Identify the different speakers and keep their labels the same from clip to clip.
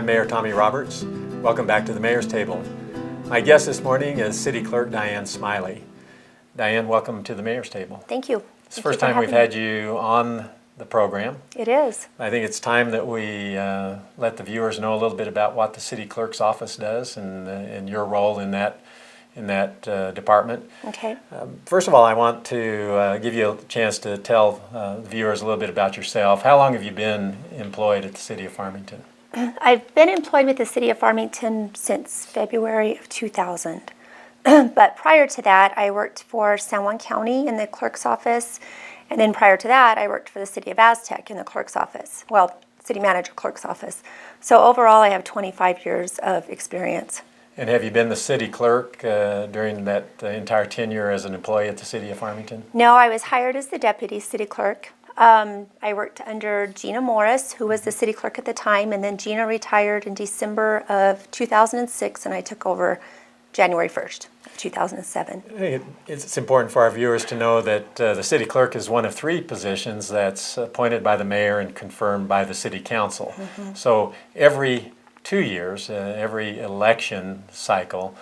Speaker 1: I'm Mayor Tommy Roberts. Welcome back to the Mayor's Table. My guest this morning is City Clerk Diane Smiley. Diane, welcome to the Mayor's Table.
Speaker 2: Thank you.
Speaker 1: It's the first time we've had you on the program.
Speaker 2: It is.
Speaker 1: I think it's time that we let the viewers know a little bit about what the City Clerk's office does and your role in that department.
Speaker 2: Okay.
Speaker 1: First of all, I want to give you a chance to tell the viewers a little bit about yourself. How long have you been employed at the City of Farmington?
Speaker 2: I've been employed with the City of Farmington since February of 2000. But prior to that, I worked for San Juan County in the clerk's office. And then prior to that, I worked for the City of Aztec in the clerk's office. Well, city manager clerk's office. So overall, I have 25 years of experience.
Speaker 1: And have you been the city clerk during that entire tenure as an employee at the City of Farmington?
Speaker 2: No, I was hired as the deputy city clerk. I worked under Gina Morris, who was the city clerk at the time, and then Gina retired in December of 2006, and I took over January 1st, 2007.
Speaker 1: It's important for our viewers to know that the city clerk is one of three positions that's appointed by the mayor and confirmed by the city council. Mm-hmm. So every 2 years, every election cycle,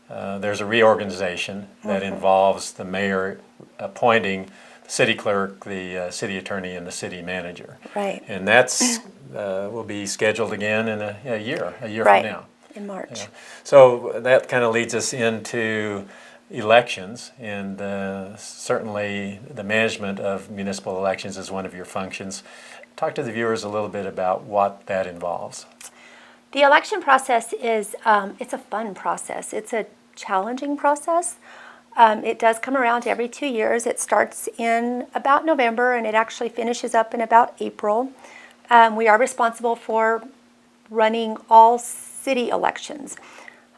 Speaker 1: there's a reorganization that involves the mayor appointing the city clerk, the city attorney, and the city manager.
Speaker 2: Right.
Speaker 1: And that's will be scheduled again in a year
Speaker 2: right.
Speaker 1: from now.
Speaker 2: In March.
Speaker 1: Yeah. So that kind of leads us into elections, and certainly the management of municipal elections is one of your functions. Talk to the viewers a little bit about what that involves.
Speaker 2: The election process is, it's a fun process. It's a challenging process. It does come around every 2 years. It starts in about November and it actually finishes up in about April. We are responsible for running all city elections.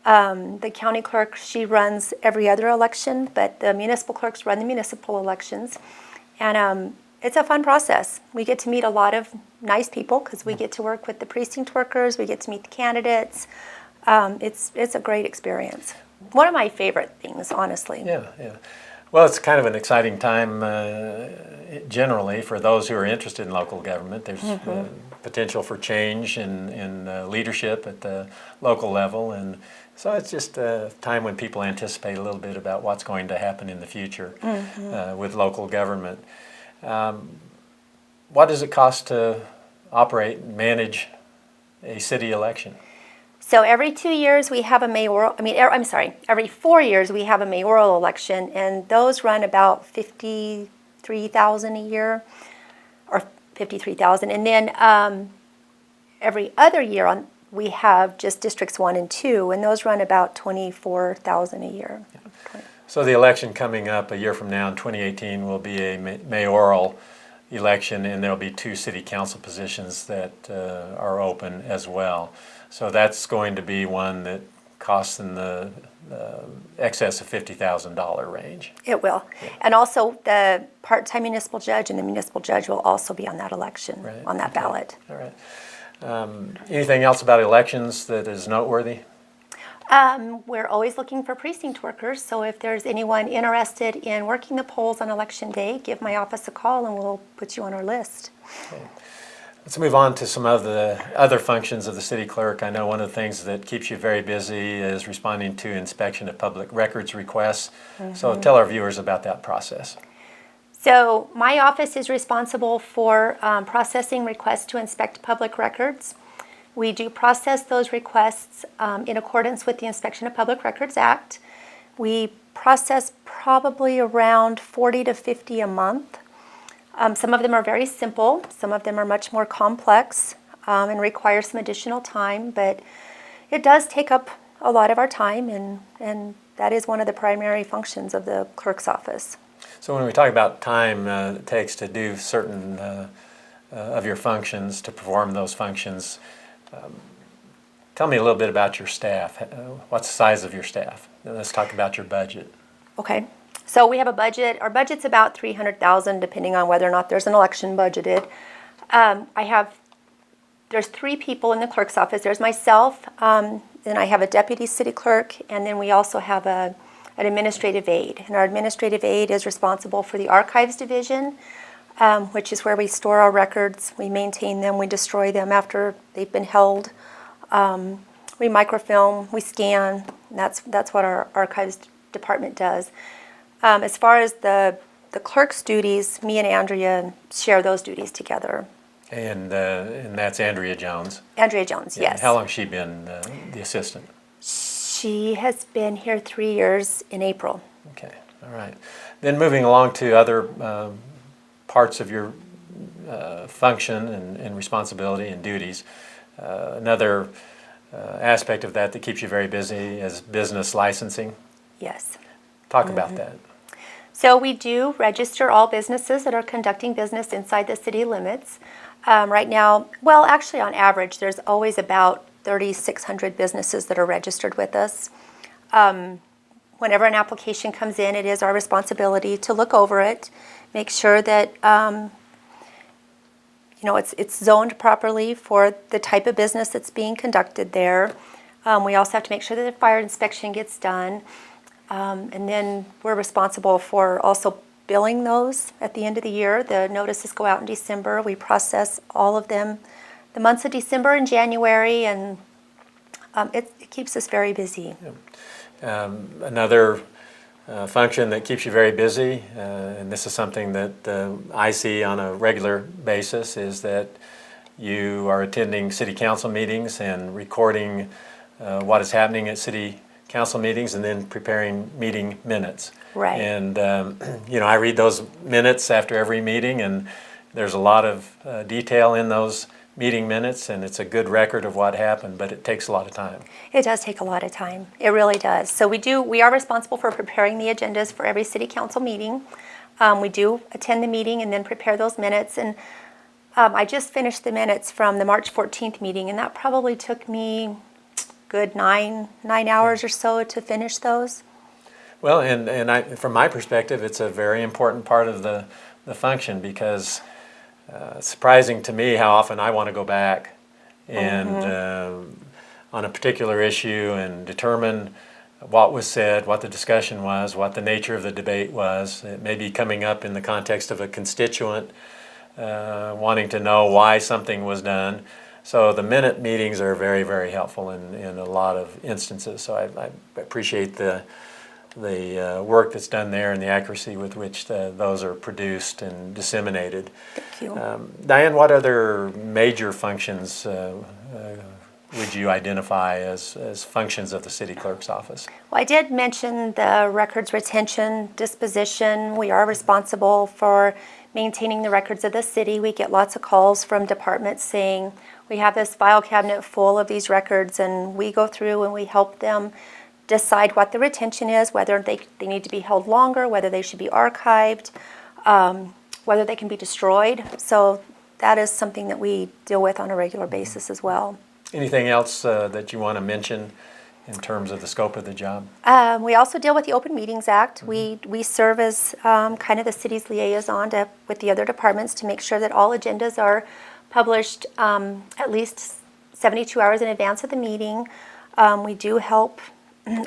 Speaker 2: The county clerk, she runs every other election, but the municipal clerks run the municipal elections. And it's a fun process. We get to meet a lot of nice people because we get to work with the precinct workers, we get to meet the candidates. It's a great experience. One of my favorite things, honestly.
Speaker 1: Yeah. Well, it's kind of an exciting time generally for those who are interested in local government. There's potential for change in leadership at the local level, and so it's just a time when people anticipate a little bit about what's going to happen in the future with local government. What does it cost to operate and manage a city election?
Speaker 2: So every 2 years we have a mayoral, every 4 years we have a mayoral election, and those run about $53,000 a year, or $53,000. And then every other year we have just districts 1 and 2, and those run about $24,000 a year. Yeah.
Speaker 1: So the election coming up a year from now in 2018 will be a mayoral election, and there will be 2 city council positions that are open as well. So that's going to be one that costs in the excess of $50,000 range.
Speaker 2: It will. Yeah. And also the part-time municipal judge and the municipal judge will also be on that election, on that ballot.
Speaker 1: All right. Anything else about elections that is noteworthy?
Speaker 2: We're always looking for precinct workers, so if there's anyone interested in working the polls on election day, give my office a call and we'll put you on our list.
Speaker 1: Okay. Let's move on to some of the other functions of the city clerk. I know one of the things that keeps you very busy is responding to inspection of public records requests. So tell our viewers about that process.
Speaker 2: So my office is responsible for processing requests to inspect public records. We do process those requests in accordance with the Inspection of Public Records Act. We process probably around 40 to 50 a month. Some of them are very simple, some of them are much more complex and require some additional time, but it does take up a lot of our time, and that is one of the primary functions of the clerk's office.
Speaker 1: So when we talk about time it takes to do certain of your functions, to perform those functions, tell me a little bit about your staff. What's the size of your staff? Let's talk about your budget.
Speaker 2: Okay. So we have a budget. Our budget's about $300,000, depending on whether or not there's an election budgeted. There's 3 people in the clerk's office. There's myself, then I have a deputy city clerk, and then we also have an administrative aide. And our administrative aide is responsible for the archives division, which is where we store our records. We maintain them. We destroy them after they've been held. We microfilm, we scan, and that's what our archives department does. As far as the clerk's duties, me and Andrea share those duties together.
Speaker 1: And that's Andrea Jones.
Speaker 2: Andrea Jones,
Speaker 1: Yeah.
Speaker 2: yes.
Speaker 1: How long has she been the assistant?
Speaker 2: She has been here 3 years in April.
Speaker 1: Okay, all right. Then moving along to other parts of your function and responsibility and duties. Another aspect of that keeps you very busy is business licensing.
Speaker 2: Yes.
Speaker 1: Talk about that.
Speaker 2: So we do register all businesses that are conducting business inside the city limits. Right now, well, actually on average, there's always about 3,600 businesses that are registered with us. Whenever an application comes in, it is our responsibility to look over it, make sure that it's zoned properly for the type of business that's being conducted there. We also have to make sure that the fire inspection gets done. And then we're responsible for also billing those at the end of the year. The notices go out in December. We process all of them the months of December and January, and it keeps us very busy.
Speaker 1: Another function that keeps you very busy, and this is something that I see on a regular basis, is that you are attending city council meetings and recording what is happening at city council meetings and then preparing meeting minutes.
Speaker 2: Right.
Speaker 1: And I read those minutes after every meeting, and there's a lot of detail in those meeting minutes, and it's a good record of what happened, but it takes a lot of time.
Speaker 2: It does take a lot of time. It really does. So we are responsible for preparing the agendas for every city council meeting. We do attend the meeting and then prepare those minutes. And I just finished the minutes from the March 14th meeting, and that probably took me good nine hours or so to finish those.
Speaker 1: Well, and from my perspective, it's a very important part of the function, because it's surprising to me how often I want to go back and on a particular issue and determine what was said, what the discussion was, what the nature of the debate was. It may be coming up in the context of a constituent wanting to know why something was done. So the minute meetings are very, very helpful in a lot of instances. So I appreciate the work that's done there and the accuracy with which those are produced and disseminated.
Speaker 2: Thank you.
Speaker 1: Diane, what other major functions would you identify as functions of the city clerk's office?
Speaker 2: Well, I did mention the records retention, disposition. We are responsible for maintaining the records of the city. We get lots of calls from departments saying, we have this file cabinet full of these records, and we go through and we help them decide what the retention is, whether they need to be held longer, whether they should be archived, whether they can be destroyed. So that is something that we deal with on a regular basis as well.
Speaker 1: Anything else that you want to mention in terms of the scope of the job?
Speaker 2: We also deal with the Open Meetings Act. We serve as kind of the city's liaison with the other departments to make sure that all agendas are published at least 72 hours in advance of the meeting. We do help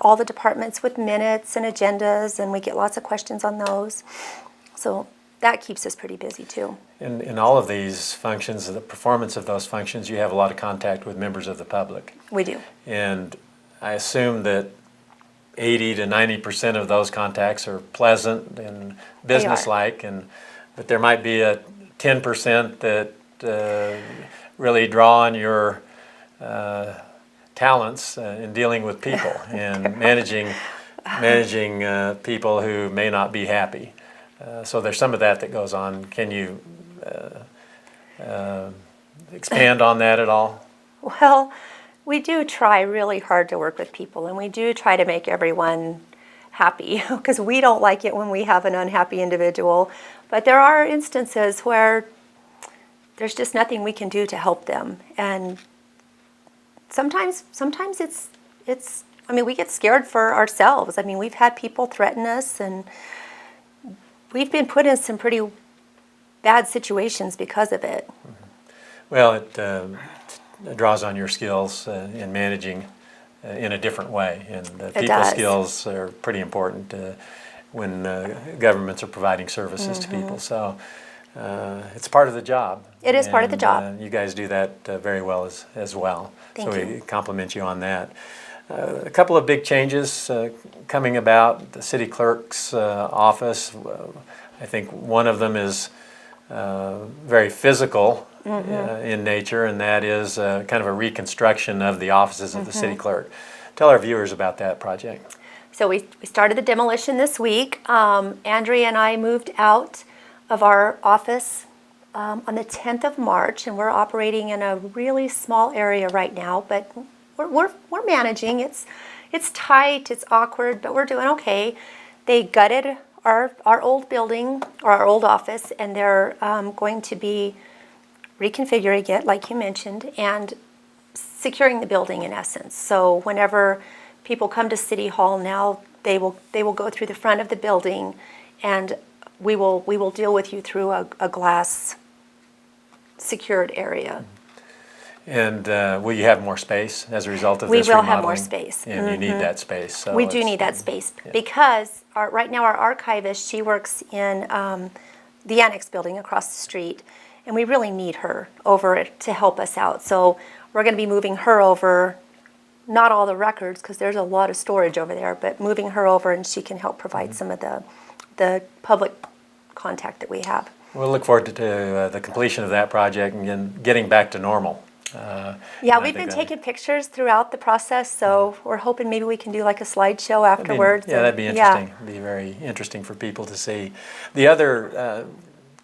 Speaker 2: all the departments with minutes and agendas, and we get lots of questions on those. So that keeps us pretty busy too.
Speaker 1: In all of these functions, the performance of those functions, you have a lot of contact with members of the public.
Speaker 2: We do. And
Speaker 1: I assume that 80 to 90% of those contacts are pleasant and businesslike, but there might be a 10% that really draw on your talents in dealing with people and managing people who may not be happy. So there's some of that goes on. Can you expand on that at all?
Speaker 2: Well, we do try really hard to work with people, and we do try to make everyone happy, because we don't like it when we have an unhappy individual. But there are instances where there's just nothing we can do to help them. And sometimes it's we get scared for ourselves. I mean, we've had people threaten us, and we've been put in some pretty bad situations because of it.
Speaker 1: Well, it draws on your skills in managing in a different way, and people skills are pretty important when governments are providing services to people. So it's part of the job.
Speaker 2: It is part of the job.
Speaker 1: You guys do that very well as well.
Speaker 2: Thank
Speaker 1: so
Speaker 2: you.
Speaker 1: we compliment you on that. A couple of big changes coming about. The city clerk's office, I think one of them is very physical in nature, and that is kind of a reconstruction of the offices of the city clerk. Tell our viewers about that project.
Speaker 2: So we started the demolition this week. Andrea and I moved out of our office on the 10th of March, and we're operating in a really small area right now, but we're managing. It's tight, it's awkward, but we're doing okay. They gutted our old building, or our old office, and they're going to be reconfiguring it, like you mentioned, and securing the building in essence. So whenever people come to City Hall now, they will go through the front of the building, and we will deal with you through a glass secured area.
Speaker 1: And will you have more space as a result of
Speaker 2: We
Speaker 1: this
Speaker 2: will
Speaker 1: remodeling?
Speaker 2: have more space.
Speaker 1: And you need that space. So
Speaker 2: We do need that space because right now our archivist, she works in the annex building across the street, and we really need her over to help us out. So we're going to be moving her over, not all the records because there's a lot of storage over there, but moving her over, and she can help provide some of the public contact that we have.
Speaker 1: We'll look forward to the completion of that project and getting back to normal.
Speaker 2: Yeah, we've been taking pictures throughout the process, so we're hoping maybe we can do like a slideshow afterwards.
Speaker 1: That'd be interesting. It'd be very interesting for people to see. The other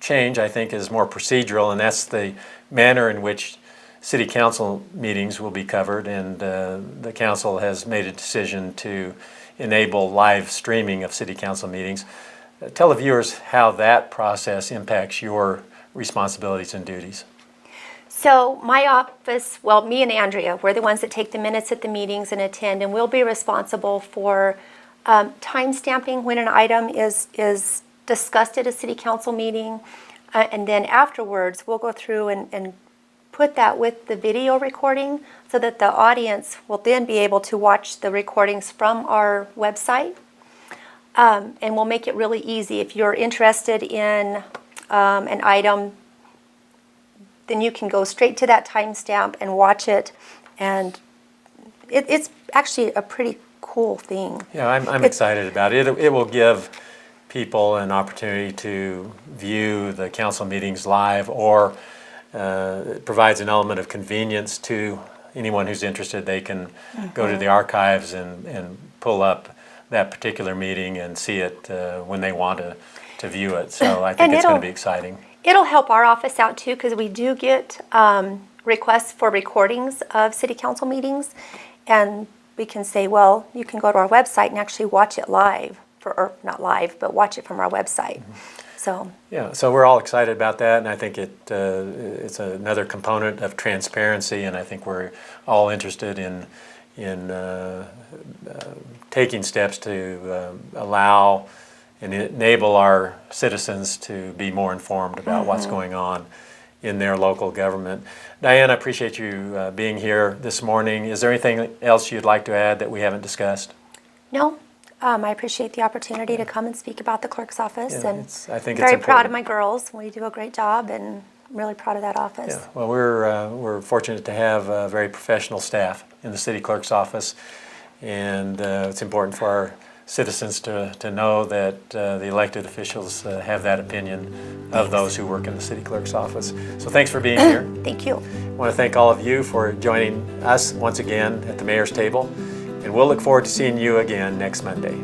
Speaker 1: change, I think, is more procedural, and that's the manner in which city council meetings will be covered, and the council has made a decision to enable live streaming of city council meetings. Tell the viewers how that process impacts your responsibilities and duties.
Speaker 2: So my office, well, me and Andrea, we're the ones that take the minutes at the meetings and attend, and we'll be responsible for time stamping when an item is discussed at a city council meeting, and then afterwards we'll go through and put that with the video recording so that the audience will then be able to watch the recordings from our website, and we'll make it really easy. If you're interested in an item, then you can go straight to that timestamp and watch it, and it's actually a pretty cool thing.
Speaker 1: Yeah, I'm excited about it. It will give people an opportunity to view the council meetings live, or it provides an element of convenience to anyone who's interested. They can go to the archives and pull up that particular meeting and see it when they want to view it. So I think it's going to be exciting.
Speaker 2: It'll help our office out too, because we do get requests for recordings of city council meetings, and we can say, well, you can go to our website and actually watch it live, or not live, but watch it from our website. So
Speaker 1: yeah, so we're all excited about that, and I think it's another component of transparency, and I think we're all interested in taking steps to allow and enable our citizens to be more informed about what's going on in their local government. Diane, I appreciate you being here this morning. Is there anything else you'd like to add that we haven't discussed?
Speaker 2: no, I appreciate the opportunity to come and speak about the clerk's office,
Speaker 1: Yeah,
Speaker 2: and
Speaker 1: I think
Speaker 2: very
Speaker 1: it's
Speaker 2: proud of
Speaker 1: important.
Speaker 2: my girls. We do a great job, and I'm really proud of that office.
Speaker 1: Yeah, well, we're fortunate to have a very professional staff in the city clerk's office, and it's important for our citizens to know that the elected officials have that opinion of those who work in the city clerk's office. So thanks for being here.
Speaker 2: Thank you.
Speaker 1: I want to thank all of you for joining us once again at the mayor's table, and we'll look forward to seeing you again next Monday.